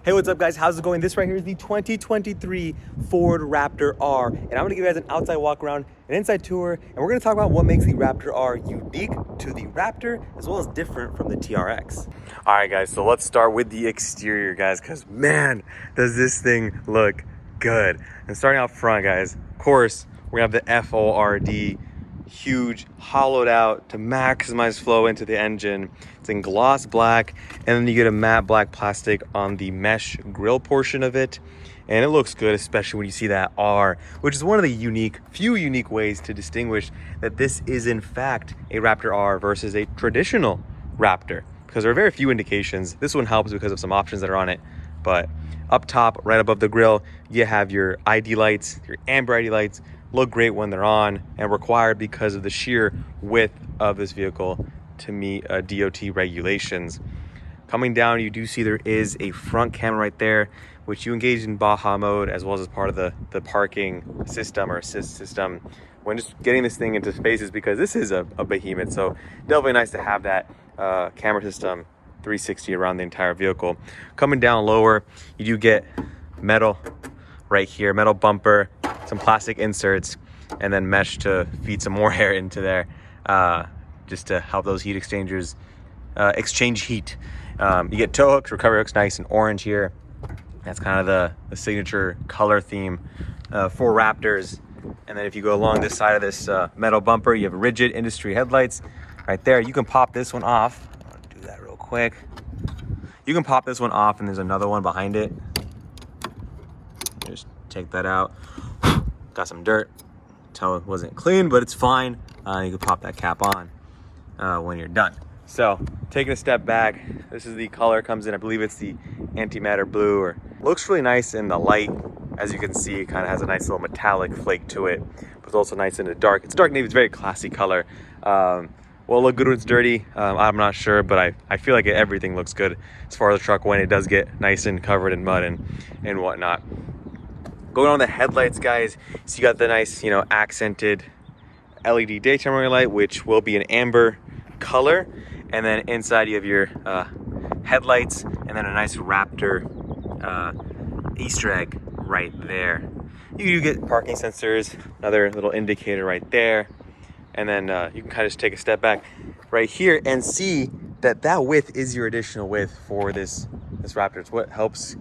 Hey, what's up guys? How's it going? This right here is the 2023 Ford Raptor R, and I'm gonna give you guys an outside walk around, an inside tour, and we're gonna talk about what makes the Raptor R unique to the Raptor, as well as different from the TRX. All right guys, so let's start with the exterior guys, because man, does this thing look good. And starting out front guys, of course, we have the Ford, huge, hollowed out to maximize flow into the engine. It's in gloss black, and then you get a matte black plastic on the mesh grille portion of it, and it looks good, especially when you see that R, which is one of the few unique ways to distinguish that this is in fact a Raptor R versus a traditional Raptor, because there are very few indications. This one helps because of some options that are on it, but up top, right above the grille, you have your ID lights, your amber ID lights. Look great when they're on, and required because of the sheer width of this vehicle to meet DOT regulations. Coming down, you do see there is a front camera right there, which you engage in Baja mode, as well as part of the parking system or assist system when just getting this thing into spaces, because this is a behemoth. So definitely nice to have that camera system 360 around the entire vehicle. Coming down lower, you do get metal right here, metal bumper, some plastic inserts, and then mesh to feed some more air into there, just to help those heat exchangers exchange heat. You get tow hooks, recovery hooks, nice and orange here. That's kind of the signature color theme for Raptors. And then if you go along this side of this metal bumper, you have rigid industry headlights right there. You can pop this one off. I'll do that real quick. You can pop this one off, and there's another one behind it. Just take that out. Got some dirt. Tell it wasn't clean, but it's fine. You can pop that cap on when you're done. So taking a step back, this is the color comes in. I believe it's the antimatter blue, or looks really nice in the light. As you can see, it kind of has a nice little metallic flake to it, but it's also nice in the dark. It's dark navy. It's a very classy color. Will it look good when it's dirty? I'm not sure, but I feel like everything looks good as far as the truck when it does get nice and covered in mud and whatnot. Going on the headlights, guys, so you got the nice, accented LED daytime running light, which will be an amber color. And then inside you have your headlights, and then a nice Raptor Easter egg right there. You do get parking sensors, another little indicator right there. And then you can kind of just take a step back right here and see that width is your additional width for this Raptor. It's what helps,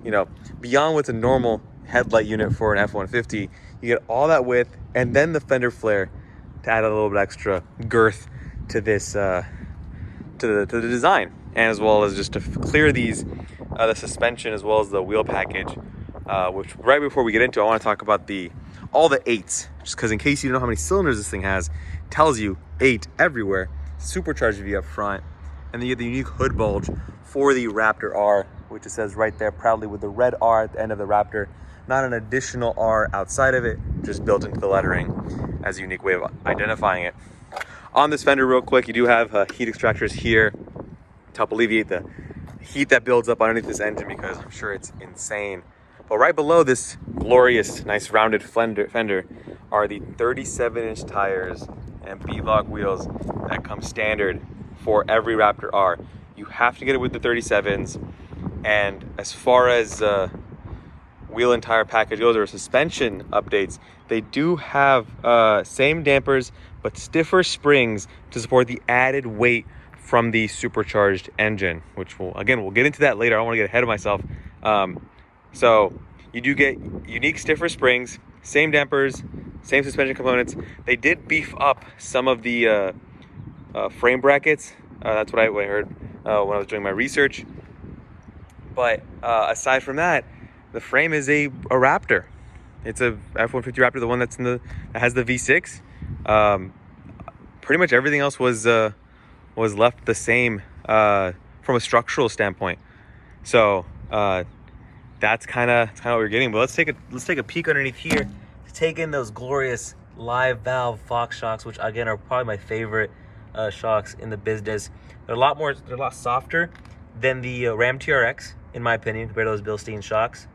beyond what's a normal headlight unit for an F-150, you get all that width, and then the fender flare to add a little bit extra girth to this to the design, and as well as just to clear these the suspension as well as the wheel package, which right before we get into, I want to talk about all the 8s, just because in case you don't know how many cylinders this thing has, it tells you 8 everywhere. Supercharged V up front, and then you get the unique hood bulge for the Raptor R, which it says right there proudly with the red R at the end of the Raptor. Not an additional R outside of it, just built into the lettering as a unique way of identifying it. On this fender real quick, you do have heat extractors here to help alleviate the heat that builds up underneath this engine, because I'm sure it's insane. But right below this glorious, nice rounded fender are the 37-inch tires and B-block wheels that come standard for every Raptor R. You have to get it with the 37s, and as far as wheel and tire package goes, or suspension updates, they do have same dampers but stiffer springs to support the added weight from the supercharged engine, which we'll get into that later. I don't want to get ahead of myself. So you do get unique stiffer springs, same dampers, same suspension components. They did beef up some of the frame brackets. That's what I heard when I was doing my research. But aside from that, the frame is a Raptor. It's a F-150 Raptor, the one that has the V6. Pretty much everything else was left the same from a structural standpoint. So that's kind of what we're getting. But let's take a peek underneath here to take in those glorious live valve Fox shocks, which again are probably my favorite shocks in the business. They're a lot softer than the Ram TRX, in my opinion, compared to those Bilstein shocks.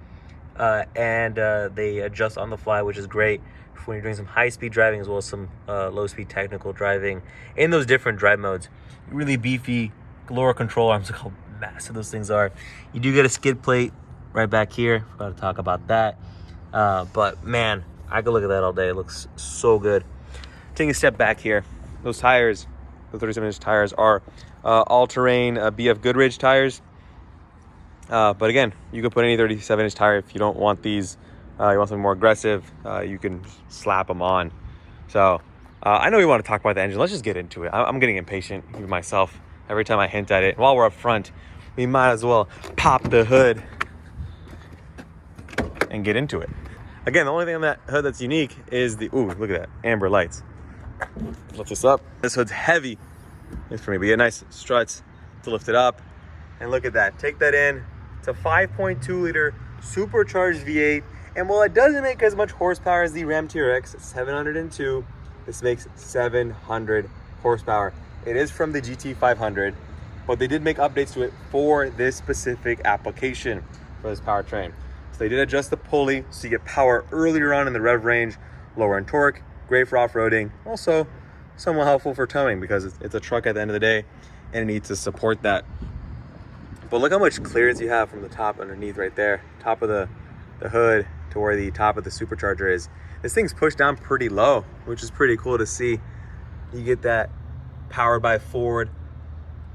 And they adjust on the fly, which is great when you're doing some high-speed driving as well as some low-speed technical driving in those different drive modes. Really beefy lower control arms. Look how massive those things are. You do get a skid plate right back here. Forgot to talk about that. But man, I could look at that all day. It looks so good. Taking a step back here, those tires, the 37-inch tires are all-terrain BF Goodrich tires. But again, you could put any 37-inch tire if you don't want these. You want something more aggressive, you can slap them on. So I know we want to talk about the engine. Let's just get into it. I'm getting impatient with myself every time I hint at it. While we're up front, we might as well pop the hood and get into it. Again, the only thing on that hood that's unique is the, ooh, look at that, amber lights. Lift this up. This hood's heavy. It's for me. We get nice struts to lift it up. And look at that. Take that in. It's a 5.2 liter supercharged V8. And while it doesn't make as much horsepower as the Ram TRX, it's 702. This makes 700 horsepower. It is from the GT500, but they did make updates to it for this specific application for this powertrain. So they did adjust the pulley so you get power earlier on in the rev range, lower in torque, great for off-roading, also somewhat helpful for towing because it's a truck at the end of the day and it needs to support that. But look how much clearance you have from the top underneath right there, top of the hood to where the top of the supercharger is. This thing's pushed down pretty low, which is pretty cool to see. You get that powered by Ford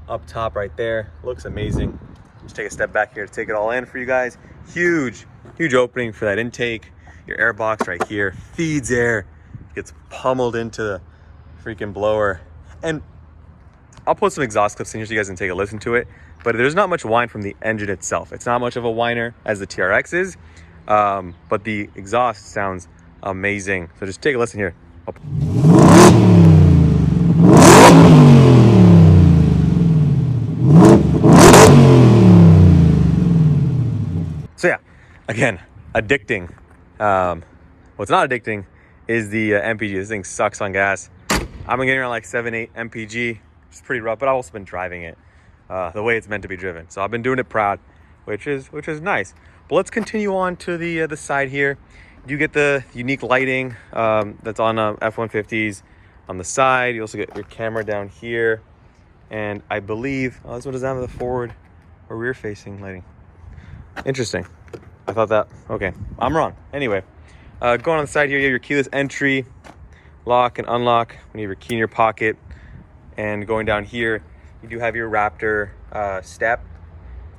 up top right there. Looks amazing. Just take a step back here to take it all in for you guys. Huge opening for that intake. Your air box right here feeds air, gets pummeled into the freaking blower. And I'll put some exhaust clips in here so you guys can take a listen to it. But there's not much whine from the engine itself. It's not much of a whiner as the TRX is, but the exhaust sounds amazing. So just take a listen here. So yeah, again, addicting. What's not addicting is the MPG. This thing sucks on gas. I've been getting around like 7-8 MPG. It's pretty rough, but I've also been driving it the way it's meant to be driven. So I've been doing it proud, which is nice. But let's continue on to the side here. You get the unique lighting that's on F-150s on the side. You also get your camera down here. And I believe, oh, this one doesn't have the forward or rear facing lighting. Interesting. I thought that, okay, I'm wrong. Anyway, going on the side here, you have your keyless entry, lock and unlock when you have your key in your pocket. And going down here, you do have your Raptor step.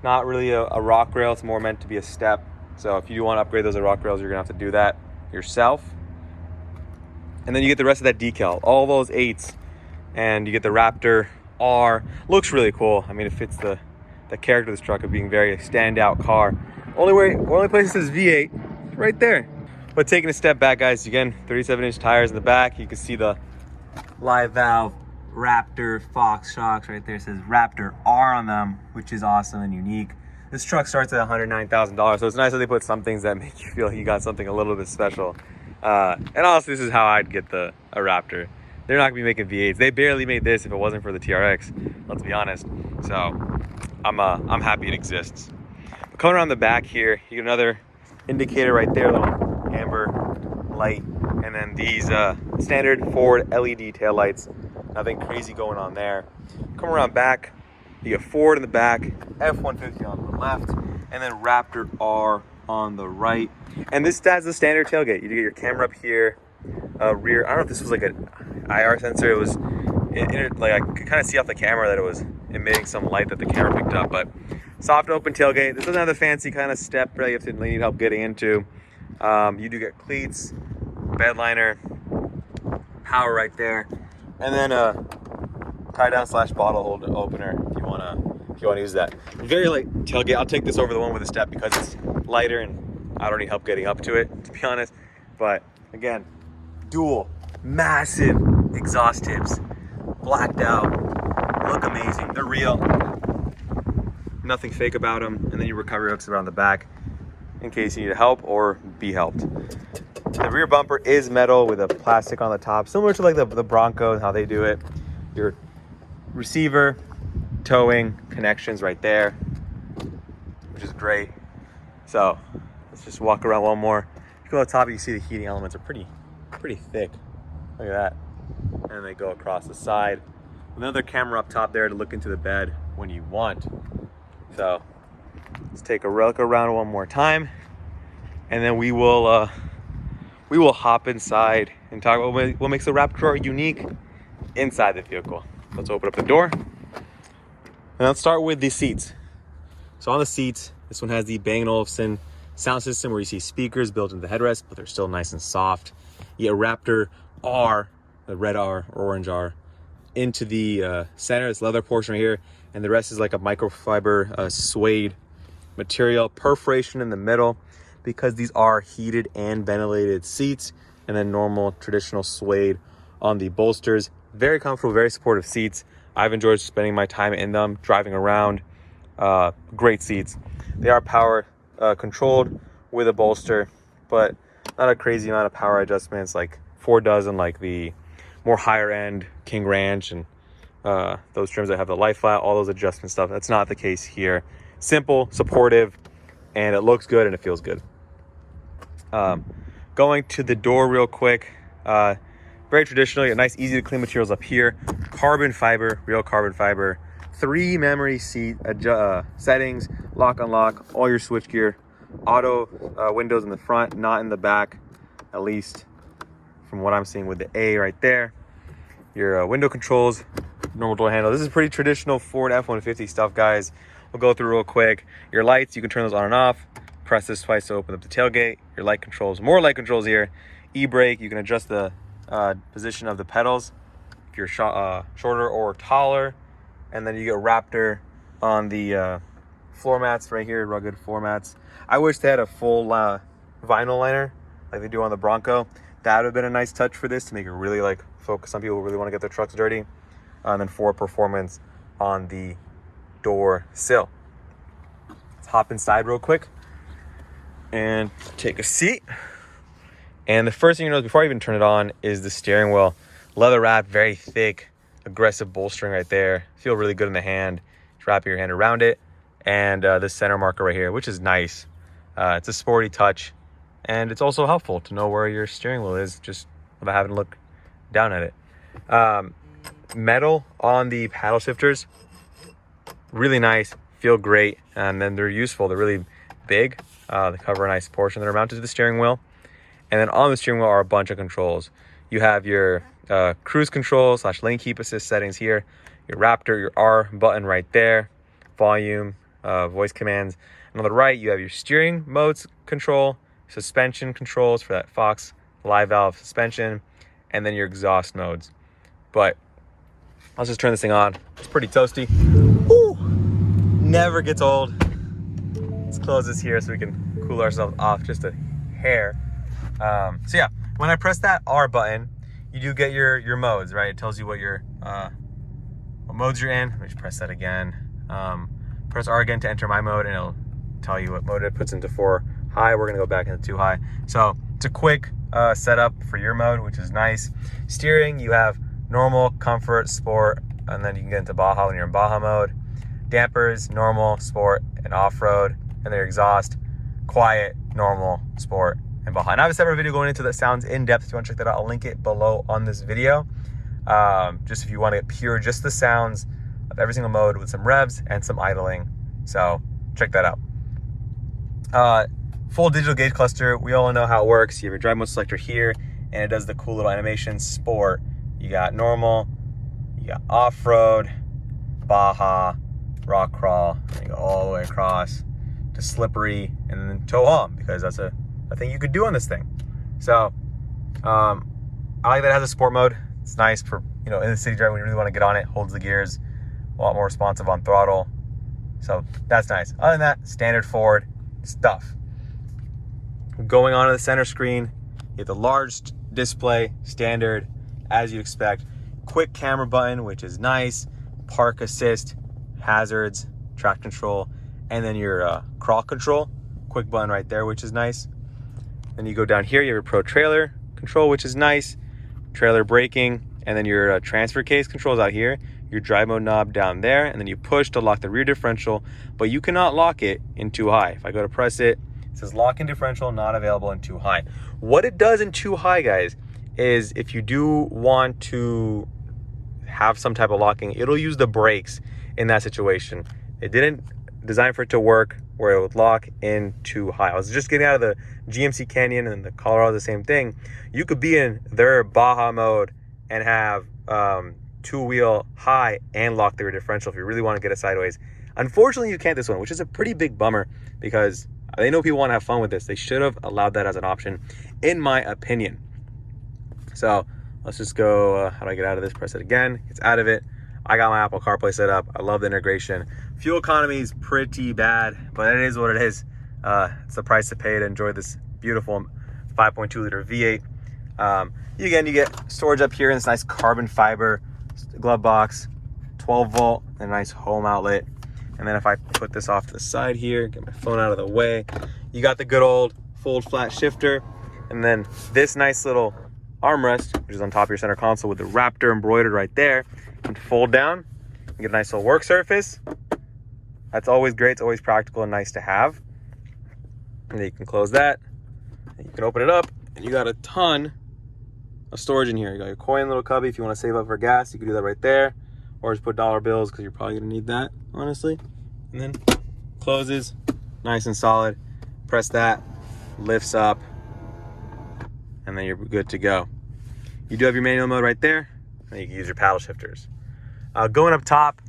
Not really a rock rail, it's more meant to be a step. So if you do want to upgrade those rock rails, you're gonna have to do that yourself. And then you get the rest of that decal, all those 8s. And you get the Raptor R. Looks really cool. I mean, it fits the character of this truck of being very standout car. Only place it says V8, right there. But taking a step back, guys, again, 37-inch tires in the back. You can see the live valve Raptor Fox shocks right there. It says Raptor R on them, which is awesome and unique. This truck starts at $109,000, so it's nice that they put some things that make you feel like you got something a little bit special. And honestly, this is how I'd get a Raptor. They're not gonna be making V8s. They barely made this if it wasn't for the TRX, let's be honest. So I'm happy it exists. But coming around the back here, you get another indicator right there, little amber light, and then these standard Ford LED tail lights. Nothing crazy going on there. Come around back, you get Ford in the back, F-150 on the left, and then Raptor R on the right. And this has the standard tailgate. You get your camera up here, rear. I don't know if this was like an IR sensor. It was, like I could kind of see off the camera that it was emitting some light that the camera picked up. But soft open tailgate. This doesn't have the fancy kind of step that you have to need help getting into. You do get cleats, bed liner, power right there, and then a tie down / bottle holder opener if you wanna use that. Very light tailgate. I'll take this over the one with a step because it's lighter and I don't need help getting up to it, to be honest. But again, dual massive exhaust tips, blacked out, look amazing. They're real, nothing fake about them. And then your recovery hooks around the back in case you need help or be helped. The rear bumper is metal with a plastic on the top, similar to like the Bronco, how they do it. Your receiver, towing connections right there, which is great. So let's just walk around one more. If you go to the top, you see the heating elements are pretty thick. Look at that. And they go across the side. Another camera up top there to look into the bed when you want. So Let's take a look around one more time, and then we will hop inside and talk about what makes the Raptor R unique inside the vehicle. Let's open up the door, and let's start with the seats. So on the seats, this one has the Bang & Olufsen sound system where you see speakers built into the headrest, but they're still nice and soft. You get Raptor R, the red R or orange R, into the center, this leather portion right here, and the rest is like a microfiber suede material, perforation in the middle, because these are heated and ventilated seats, and then normal traditional suede on the bolsters. Very comfortable, very supportive seats. I've enjoyed spending my time in them, driving around. Great seats. They are power controlled with a bolster, but not a crazy amount of power adjustments like Ford does in like the more higher end King Ranch and those trims that have the light flat, all those adjustment stuff. That's not the case here. Simple, supportive, and it looks good and it feels good. Going to the door real quick. Very traditional, nice, easy to clean materials up here. Carbon fiber, real carbon fiber. 3 memory seat settings, lock, unlock, all your switch gear. Auto windows in the front, not in the back, at least from what I'm seeing with the A right there. Your window controls, normal door handle. This is pretty traditional Ford F-150 stuff, guys. We'll go through real quick. Your lights, you can turn those on and off. Press this twice to open up the tailgate. Your light controls, more light controls here. E-brake, you can adjust the position of the pedals if you're shorter or taller. And then you get Raptor on the floor mats right here, rugged floor mats. I wish they had a full vinyl liner like they do on the Bronco. That would have been a nice touch for this to make it really like focus on people who really want to get their trucks dirty. And then Ford Performance on the door sill. Let's hop inside real quick and take a seat. And the first thing you notice before I even turn it on is the steering wheel. Leather wrap, very thick, aggressive bolstering right there. Feel really good in the hand. Just wrap your hand around it. And this center marker right here, which is nice. It's a sporty touch. And it's also helpful to know where your steering wheel is just without having to look down at it. Metal on the paddle shifters, really nice, feel great. And then they're useful. They're really big. They cover a nice portion. They're mounted to the steering wheel. And then on the steering wheel are a bunch of controls. You have your cruise control / lane keep assist settings here. Your Raptor, your R button right there. Volume, voice commands. And on the right, you have your steering modes control, suspension controls for that Fox live valve suspension, and then your exhaust modes. But let's just turn this thing on. It's pretty toasty. Woo! Never gets old. Let's close this here so we can cool ourselves off just a hair. So yeah, when I press that R button, you do get your modes, right? It tells you what what modes you're in. Let me just press that again. Press R again to enter my mode, and it'll tell you what mode it puts into 4 high. We're gonna go back into 2 high. So it's a quick setup for your mode, which is nice. Steering, you have normal, comfort, sport, and then you can get into Baja when you're in Baja mode. Dampers, normal, sport, and off-road. And then your exhaust, quiet, normal, sport, and Baja. And I have a separate video going into that sounds in depth. If you want to check that out, I'll link it below on this video. Just if you want to get pure, just the sounds of every single mode with some revs and some idling. So check that out. Full digital gauge cluster. We all know how it works. You have your drive mode selector here, and it does the cool little animation. Sport, you got normal, you got off-road, Baja, rock crawl, and you go all the way across to slippery, and then tow home, because that's a thing you could do on this thing. So I like that it has a sport mode. It's nice for, in the city drive when you really want to get on it. Holds the gears, a lot more responsive on throttle. So that's nice. Other than that, standard Ford stuff. Going on to the center screen, you have the large display, standard, as you'd expect. Quick camera button, which is nice. Park assist, hazards, track control, and then your crawl control. Quick button right there, which is nice. Then you go down here, you have your Pro Trailer control, which is nice. Trailer braking, and then your transfer case controls out here. Your drive mode knob down there, and then you push to lock the rear differential, but you cannot lock it in 2 high. If I go to press it, it says lock in differential, not available in 2 high. What it does in 2 high, guys, is if you do want to have some type of locking, it'll use the brakes in that situation. It didn't design for it to work where it would lock in too high. I was just getting out of the GMC Canyon and the Colorado, the same thing. You could be in their Baja mode and have two-wheel high and lock the rear differential if you really want to get it sideways. Unfortunately, you can't this one, which is a pretty big bummer because they know people want to have fun with this. They should have allowed that as an option, in my opinion. So let's just go, how do I get out of this? Press it again. It's out of it. I got my Apple CarPlay set up. I love the integration. Fuel economy is pretty bad, but it is what it is. It's the price to pay to enjoy this beautiful 5.2 liter V8. Again, you get storage up here in this nice carbon fiber glove box, 12 volt, and a nice home outlet. And then if I put this off to the side here, get my phone out of the way, you got the good old fold flat shifter. And then this nice little armrest, which is on top of your center console with the Raptor embroidered right there, can fold down and get a nice little work surface. That's always great. It's always practical and nice to have. And then you can close that. And you can open it up, and you got a ton of storage in here. You got your coin little cubby. If you want to save up for gas, you can do that right there. Or just put dollar bills because you're probably going to need that, honestly. And then closes, nice and solid. Press that, lifts up, and then you're good to go. You do have your manual mode right there, and you can use your paddle shifters. Going up top,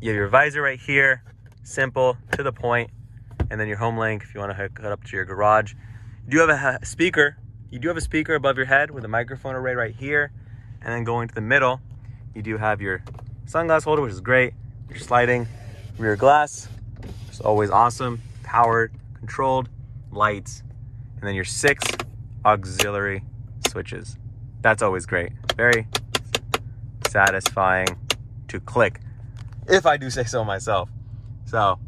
you have your visor right here, simple, to the point, and then your home link if you want to hook it up to your garage. You do have a speaker. You do have a speaker above your head with a microphone array right here, and then going to the middle, you do have your sunglass holder, which is great. Your sliding rear glass, which is always awesome. Powered, controlled, lights, and then your 6 auxiliary switches. That's always great. Very satisfying to click, if I do say so myself. So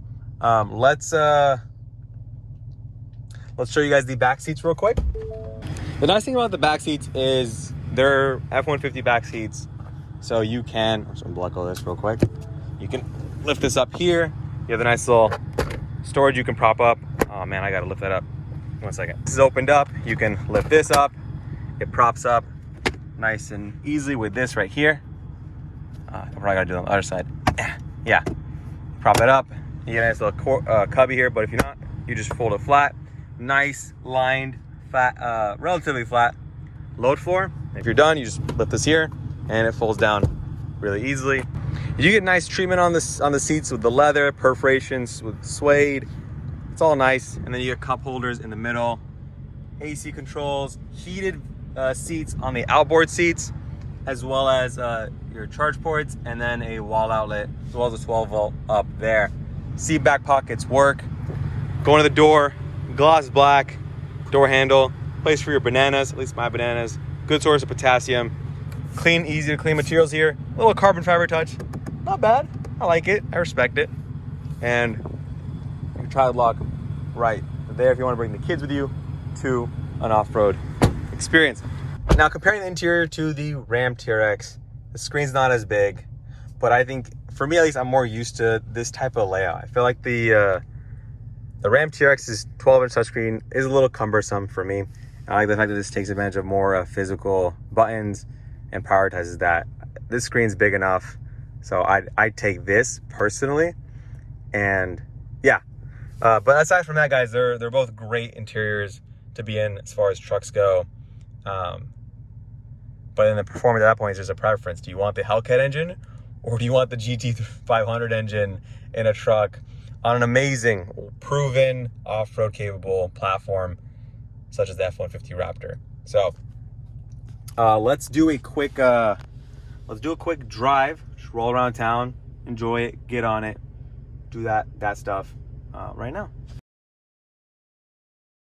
let's show you guys the back seats real quick. The nice thing about the back seats is they're F-150 back seats. So you can, I'm just gonna block all this real quick. You can lift this up here. You have a nice little storage you can prop up. Oh man, I gotta lift that up. 1 second. This is opened up. You can lift this up. It props up nice and easily with this right here. I probably gotta do it on the other side. Yeah, prop it up. You get a nice little cubby here, but if you're not, you just fold it flat. Nice lined, flat, relatively flat load floor. If you're done, you just lift this here, and it folds down really easily. You get nice treatment on the seats with the leather, perforations with suede. It's all nice. And then you get cup holders in the middle, AC controls, heated seats on the outboard seats, as well as your charge ports, and then a wall outlet, as well as a 12 volt up there. Seat back pockets work. Going to the door, gloss black, door handle, place for your bananas, at least my bananas. Good source of potassium. Clean, easy to clean materials here. A little carbon fiber touch. Not bad. I like it. I respect it. And your child lock right there if you want to bring the kids with you to an off-road experience. Now, comparing the interior to the Ram TRX, the screen's not as big, but I think, for me at least, I'm more used to this type of layout. I feel like the Ram TRX's 12-inch touchscreen is a little cumbersome for me. I like the fact that this takes advantage of more physical buttons and prioritizes that. This screen's big enough, so I'd take this personally. And yeah, but aside from that, guys, they're both great interiors to be in as far as trucks go. But in the performance at that point is just a preference. Do you want the Hellcat engine, or do you want the GT500 engine in a truck on an amazing, proven off-road capable platform such as the F-150 Raptor? So let's do a quick drive. Just roll around town, enjoy it, get on it, do that stuff right now.